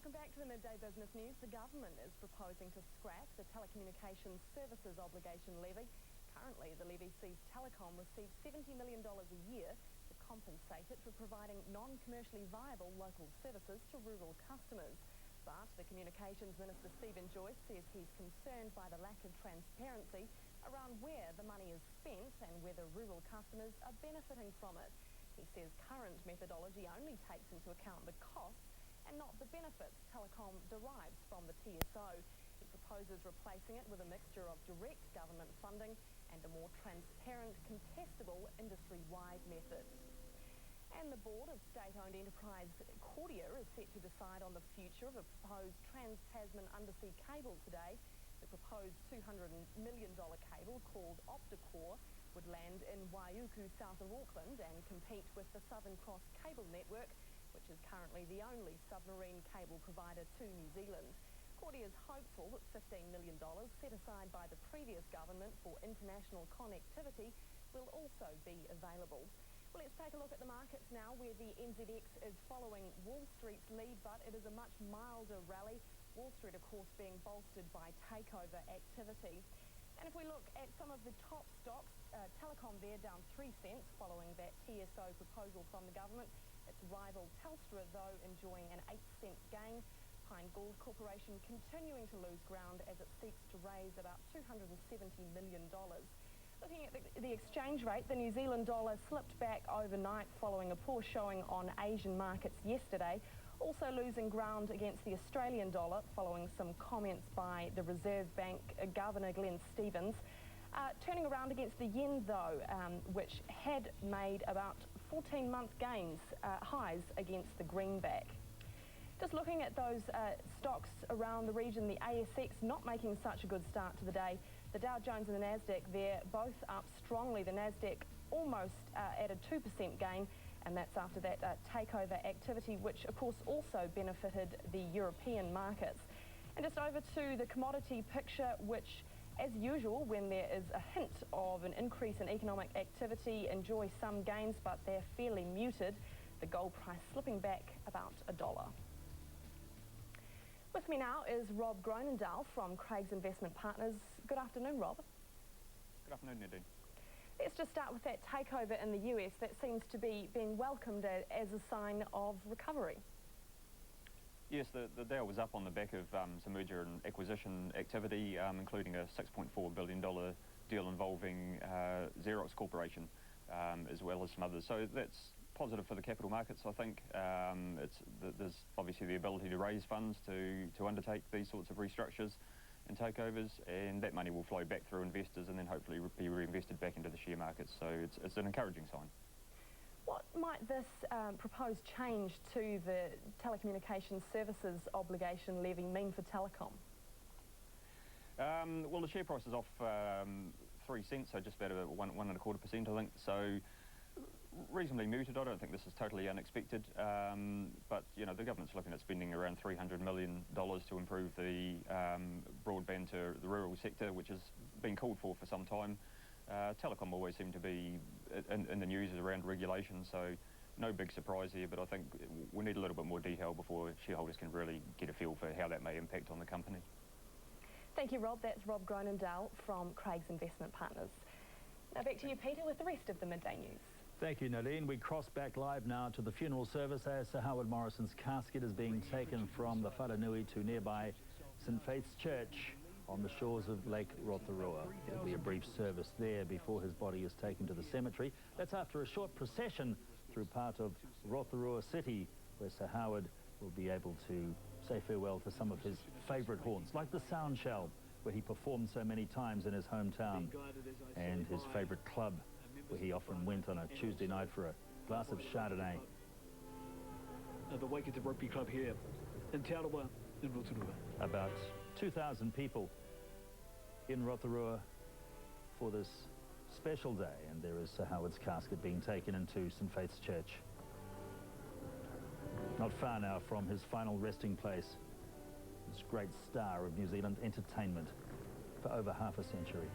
Welcome back to the Midday Business News. The government is proposing to scrap the Telecommunications Services Obligation Levy. Currently, the levy sees Telecom receive $70 million a year to compensate it for providing non-commercially viable local services to rural customers. But the Communications Minister, Stephen Joyce, says he's concerned by the lack of transparency around where the money is spent and whether rural customers are benefiting from it. He says current methodology only takes into account the costs and not the benefits Telecom derives from the TSO. He proposes replacing it with a mixture of direct government funding and a more transparent, contestable, industry-wide method. And the board of state-owned enterprise Cordia is set to decide on the future of a proposed Trans-Tasman undersea cable today. The proposed $200 million cable, called Opticore, would land in Waiuku, south of Auckland, and compete with the Southern Cross cable network, which is currently the only submarine cable provider to New Zealand. Cordia is hopeful that $15 million set aside by the previous government for international connectivity will also be available. Well, let's take a look at the markets now, where the NZX is following Wall Street's lead, but it is a much milder rally. Wall Street, of course, being bolstered by takeover activity. And if we look at some of the top stocks, Telecom there down 3 cents following that TSO proposal from the government. Its rival Telstra, though, enjoying an 8-cent gain. Pine Gould Corporation continuing to lose ground as it seeks to raise about $270 million. Looking at the exchange rate, the New Zealand dollar slipped back overnight following a poor showing on Asian markets yesterday. Also losing ground against the Australian dollar following some comments by the Reserve Bank Governor Glenn Stevens. Turning around against the yen, though, which had made about 14-month gains, highs against the greenback. Just looking at those stocks around the region, the ASX not making such a good start to the day. The Dow Jones and the Nasdaq there both up strongly. The Nasdaq almost at a 2% gain, and that's after that takeover activity, which of course also benefited the European markets. And just over to the commodity picture, which, as usual, when there is a hint of an increase in economic activity, enjoy some gains, but they're fairly muted. The gold price slipping back about $1. With me now is Rob Gronendahl from Craig's Investment Partners. Good afternoon, Rob. Good afternoon, Nadine. Let's just start with that takeover in the US that seems to be being welcomed as a sign of recovery. Yes, the Dow was up on the back of some merger and acquisition activity, including a $6.4 billion deal involving Xerox Corporation, as well as some others. So that's positive for the capital markets, I think. There's obviously the ability to raise funds to undertake these sorts of restructures and takeovers, and that money will flow back through investors and then hopefully be reinvested back into the share markets. So it's an encouraging sign. What might this proposed change to the Telecommunications Services Obligation Levy mean for Telecom? Well, the share price is off 3 cents, so just about 1.25%, I think. So reasonably muted. I don't think this is totally unexpected, but you know, the government's looking at spending around $300 million to improve the broadband to the rural sector, which has been called for some time. Telecom always seemed to be in the news around regulation, so no big surprise here, but I think we need a little bit more detail before shareholders can really get a feel for how that may impact on the company. Thank you, Rob. That's Rob Gronendahl from Craig's Investment Partners. Now back to you, Peter, with the rest of the Midday News. Thank you, Nadine. We cross back live now to the funeral service as Sir Howard Morrison's casket is being taken from the Whananui to nearby St Faith's Church on the shores of Lake Rotorua. There'll be a brief service there before his body is taken to the cemetery. That's after a short procession through part of Rotorua City, where Sir Howard will be able to say farewell to some of his favourite haunts, like the Sound Shell, where he performed so many times in his hometown, and his favourite club, where he often went on a Tuesday night for a glass of Chardonnay. The Waikato Rugby Club here in Te Arawa in Rotorua. About 2,000 people in Rotorua for this special day, and there is Sir Howard's casket being taken into St Faith's Church. Not far now from his final resting place, this great star of New Zealand entertainment for over half a century.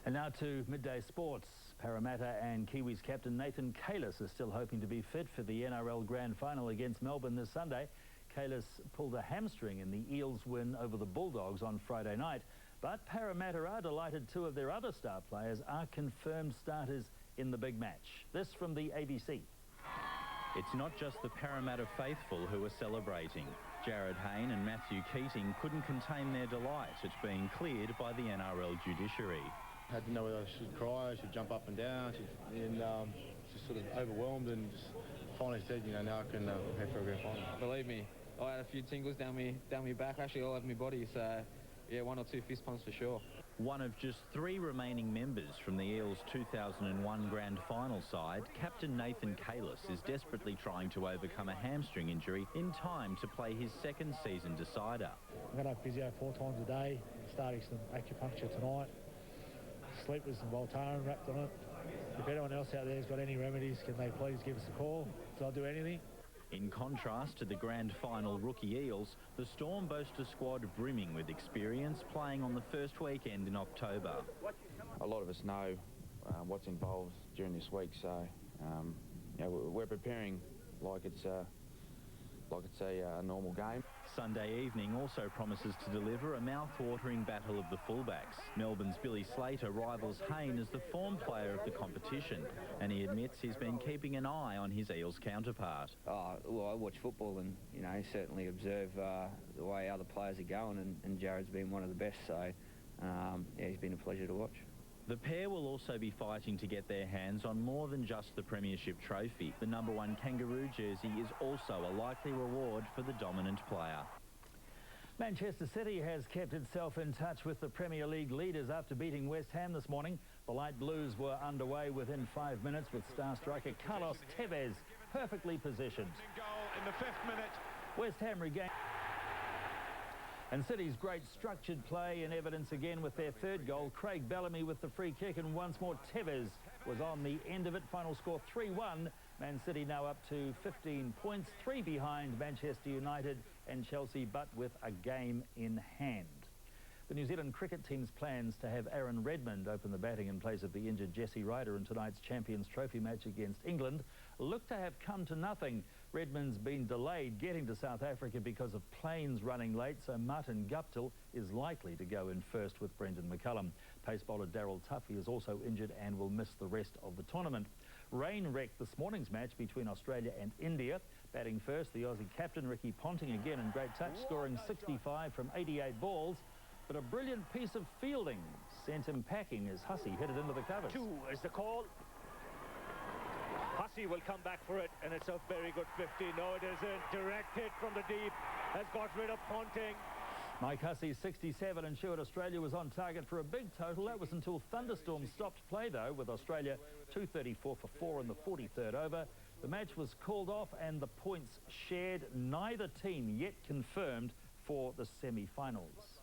And now to midday sports. Parramatta and Kiwis captain Nathan Calis is still hoping to be fit for the NRL Grand Final against Melbourne this Sunday. Calis pulled a hamstring in the Eels win over the Bulldogs on Friday night. But Parramatta are delighted two of their other star players are confirmed starters in the big match. This from the ABC. It's not just the Parramatta faithful who are celebrating. Jared Hayne and Matthew Keating couldn't contain their delight at being cleared by the NRL judiciary. I didn't know whether I should cry, I should jump up and down, and just sort of overwhelmed, and just finally said, you know, now I can head for a grand final. Believe me, I had a few tingles down me back, actually all over my body, so yeah, 1 or 2 fist pumps for sure. One of just 3 remaining members from the Eels' 2001 Grand Final side, Captain Nathan Calis is desperately trying to overcome a hamstring injury in time to play his second season decider. I'm going to have physio 4 times a day, starting some acupuncture tonight. Sleep with some Voltaren wrapped on it. If anyone else out there has got any remedies, can they please give us a call? So I'll do anything. In contrast to the Grand Final rookie Eels, the Storm boast a squad brimming with experience playing on the first weekend in October. A lot of us know what's involved during this week, so you know, we're preparing like it's a normal game. Sunday evening also promises to deliver a mouth-watering battle of the fullbacks. Melbourne's Billy Slater rivals Hayne as the form player of the competition, and he admits he's been keeping an eye on his Eels counterpart. Well, I watch football and, you know, certainly observe the way other players are going, and Jared's been one of the best, so yeah, he's been a pleasure to watch. The pair will also be fighting to get their hands on more than just the Premiership trophy. The #1 Kangaroo jersey is also a likely reward for the dominant player. Manchester City has kept itself in touch with the Premier League leaders after beating West Ham this morning. The Light Blues were underway within 5 minutes with star striker Carlos Tevez perfectly positioned. Goal in the 5th minute. West Ham regained. And City's great structured play in evidence again with their 3rd goal. Craig Bellamy with the free kick, and once more Tevez was on the end of it. Final score 3-1. Man City now up to 15 points, 3 behind Manchester United and Chelsea, but with a game in hand. The New Zealand cricket team's plans to have Aaron Redmond open the batting in place of the injured Jesse Ryder in tonight's Champions Trophy match against England look to have come to nothing. Redmond's been delayed getting to South Africa because of planes running late, so Martin Guptill is likely to go in first with Brendan McCullum. Pace bowler Daryl Tuffy is also injured and will miss the rest of the tournament. Rain wrecked this morning's match between Australia and India. Batting first, the Aussie captain Ricky Ponting again in great touch, scoring 65 from 88 balls. But a brilliant piece of fielding sent him packing as Hussey hit it into the covers. 2 is the call. Hussey will come back for it, and it's a very good 50. No, it isn't. Direct hit from the deep. Has got rid of Ponting. Mike Hussey's 67 ensured Australia was on target for a big total. That was until thunderstorms stopped play, though, with Australia 234 for 4 in the 43rd over. The match was called off and the points shared. Neither team yet confirmed for the semi-finals.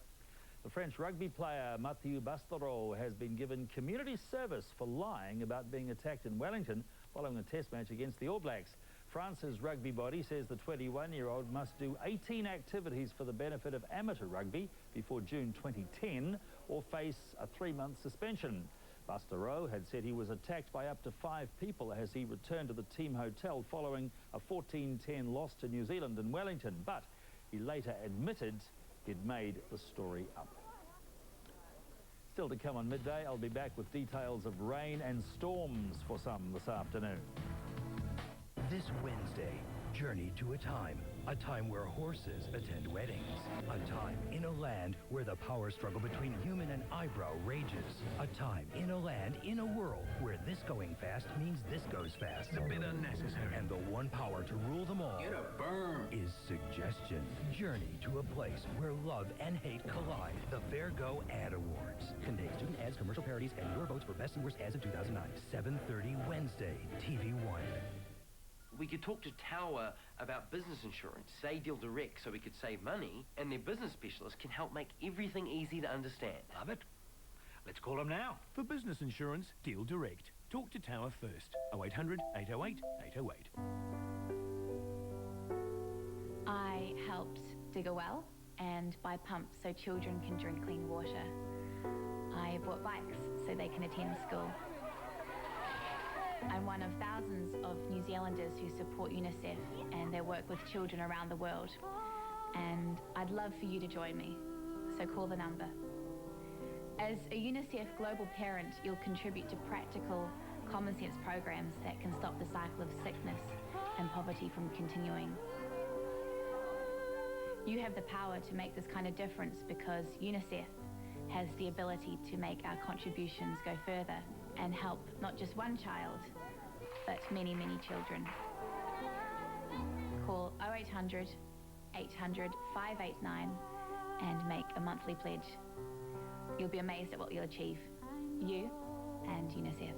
The French rugby player Mathieu Bastareaud has been given community service for lying about being attacked in Wellington following a test match against the All Blacks. France's rugby body says the 21-year-old must do 18 activities for the benefit of amateur rugby before June 2010 or face a 3-month suspension. Bastareaud had said he was attacked by up to 5 people as he returned to the team hotel following a 14-10 loss to New Zealand in Wellington, but he later admitted he'd made the story up. Still to come on midday, I'll be back with details of rain and storms for some this afternoon. This Wednesday, journey to a time where horses attend weddings, a time in a land where the power struggle between human and eyebrow rages, a time in a land, in a world where this going fast means this goes fast. It's a bit unnecessary. And the one power to rule them all is suggestion. Journey to a place where love and hate collide. The Fair Go Ad Awards contains student ads, commercial parodies, and your votes for best and worst ads of 2009. 7:30 Wednesday, TV1. We could talk to Tower about business insurance. They deal direct, so we could save money, and their business specialist can help make everything easy to understand. Love it. Let's call them now. For business insurance, deal direct. Talk to Tower first. 0800 808 808. I helped dig a well and buy pumps so children can drink clean water. I bought bikes so they can attend school. I'm one of thousands of New Zealanders who support UNICEF and their work with children around the world. And I'd love for you to join me, so call the number. As a UNICEF global parent, you'll contribute to practical, common sense programs that can stop the cycle of sickness and poverty from continuing. You have the power to make this kind of difference because UNICEF has the ability to make our contributions go further and help not just one child, but many, many children. Call 0800 800 589 and make a monthly pledge. You'll be amazed at what you'll achieve. You and UNICEF.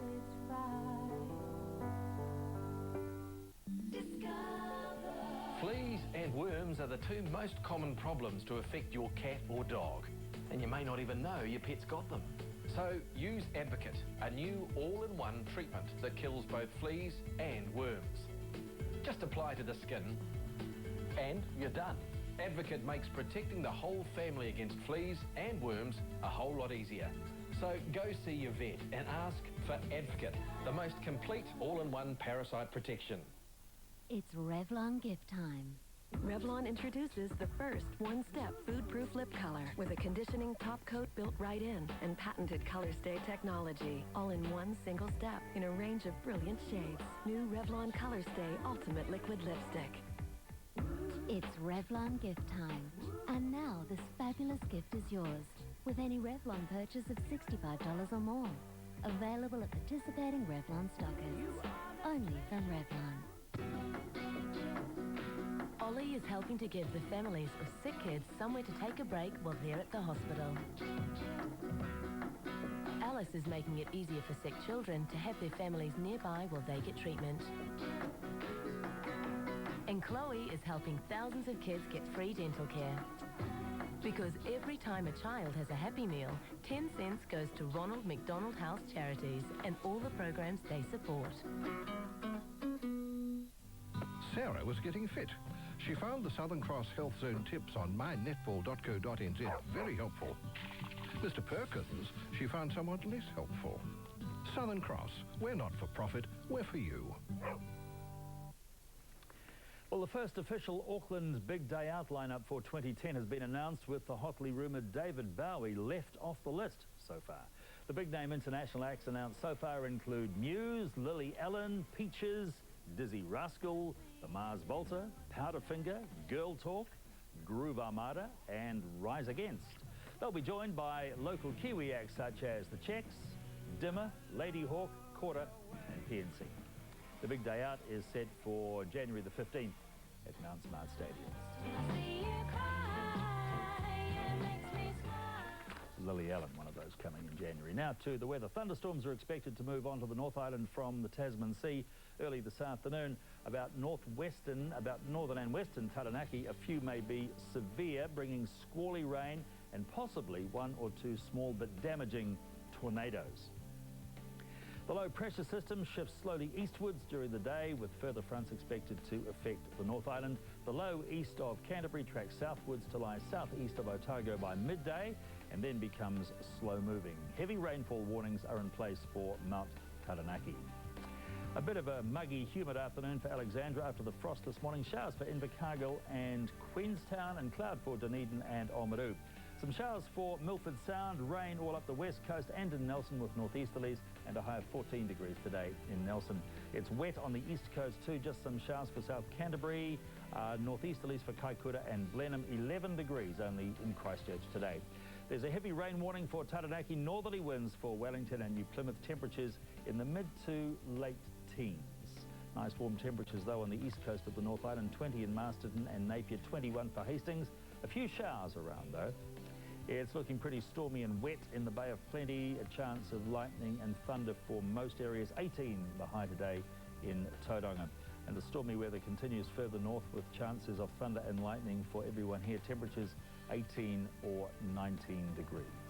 Fleas and worms are the two most common problems to affect your cat or dog, and you may not even know your pet's got them. So use Advocate, a new all-in-one treatment that kills both fleas and worms. Just apply to the skin and you're done. Advocate makes protecting the whole family against fleas and worms a whole lot easier. So go see your vet and ask for Advocate, the most complete all-in-one parasite protection. It's Revlon gift time. Revlon introduces the first one-step food-proof lip color with a conditioning top coat built right in and patented color stay technology, all in one single step in a range of brilliant shades. New Revlon Color Stay Ultimate Liquid Lipstick. It's Revlon gift time. And now this fabulous gift is yours with any Revlon purchase of $65 or more. Available at participating Revlon stockists. Only from Revlon. Ollie is helping to give the families of sick kids somewhere to take a break while they're at the hospital. Alice is making it easier for sick children to have their families nearby while they get treatment. And Chloe is helping thousands of kids get free dental care. Because every time a child has a Happy Meal, 10 cents goes to Ronald McDonald House Charities and all the programs they support. Sarah was getting fit. She found the Southern Cross Health Zone tips on mynetball.co.nz very helpful. Mr. Perkins, she found somewhat less helpful. Southern Cross, we're not for profit, we're for you. Well, the first official Auckland Big Day Out lineup for 2010 has been announced, with the hotly rumoured David Bowie left off the list so far. The big-name international acts announced so far include Muse, Lily Allen, Peaches, Dizzy Rascal, the Mars Volta, Powderfinger, Girl Talk, Groove Armada and Rise Against. They'll be joined by local Kiwi acts such as The Checks, Dimmer, Lady Hawk, Quarter and PNC. The Big Day Out is set for January the 15th at Mount Smart Stadium. Lily Allen, one of those coming in January. Now to the weather. Thunderstorms are expected to move onto the North Island from the Tasman Sea early this afternoon. About northern and western Taranaki, a few may be severe, bringing squally rain and possibly one or two small but damaging tornadoes. The low pressure system shifts slowly eastwards during the day, with further fronts expected to affect the North Island. The low east of Canterbury tracks southwards to lie southeast of Otago by midday and then becomes slow moving. Heavy rainfall warnings are in place for Mount Taranaki. A bit of a muggy, humid afternoon for Alexandra after the frost this morning. Showers for Invercargill and Queenstown and cloud for Dunedin and Oamaru. Some showers for Milford Sound, rain all up the west coast and in Nelson with northeasterlies, and a high of 14 degrees today in Nelson. It's wet on the east coast too, just some showers for South Canterbury, northeasterlies for Kaikoura and Blenheim, 11 degrees only in Christchurch today. There's a heavy rain warning for Taranaki, northerly winds for Wellington and New Plymouth, temperatures in the mid to late teens. Nice warm temperatures though on the east coast of the North Island, 20 in Masterton and Napier, 21 for Hastings. A few showers around though. It's looking pretty stormy and wet in the Bay of Plenty, a chance of lightning and thunder for most areas, 18 the high today in Tauranga. And the stormy weather continues further north with chances of thunder and lightning for everyone here, temperatures 18 or 19 degrees.